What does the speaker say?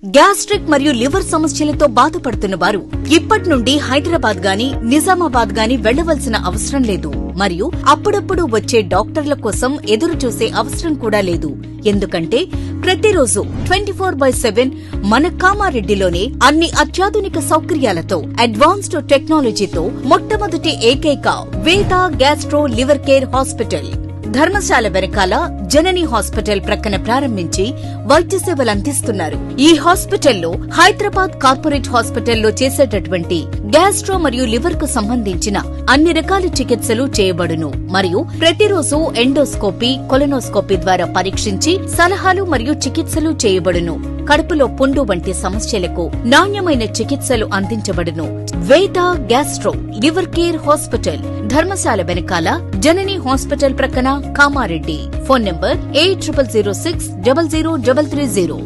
Gastric మరియు liver సమస్యలతో బాధపడుతున్న వారు ఇప్పటి నుండి హైదరాబాద్ గాని నిజామాబాద్ గాని వెళ్లవలసిన అవసరం లేదు మరియు అప్పుడప్పుడు వచ్చే డాక్టర్ల కోసం ఎదురు చూసే అవసరం కూడా లేదు. ఎందుకంటే ప్రతిరోజు 24/7 మన కామారెడ్డిలోనే అన్ని అత్యాధునిక సౌకర్యాలతో అడ్వాన్స్డ్ టెక్నాలజీతో మొట్టమొదటి ఏకైక వేద gastro liver care hospital Dharamshala వెనకాల జనని హాస్పిటల్ ప్రక్కన ప్రారంభించి వైద్య సేవలు అందిస్తున్నారు. ఈ హాస్పిటల్లో హైదరాబాద్ కార్పొరేట్ హాస్పిటల్లో చేసేటటువంటి గ్యాస్ట్రో మరియు లివర్ కు సంబంధించిన అన్ని రకాల చికిత్సలు చేయబడును మరియు ప్రతిరోజు ఎండోస్కోపీ, కొలనోస్కోపీ ద్వారా పరీక్షించి సలహాలు మరియు చికిత్సలు చేయబడును. కడుపులో పుండు వంటి సమస్యలకు నాణ్యమైన చికిత్సలు అందించబడును. వేద gastro liver care hospital Dharamshala వెనకాల జనని హాస్పిటల్ ప్రక్కన కామారెడ్డి. Phone number 8006000330.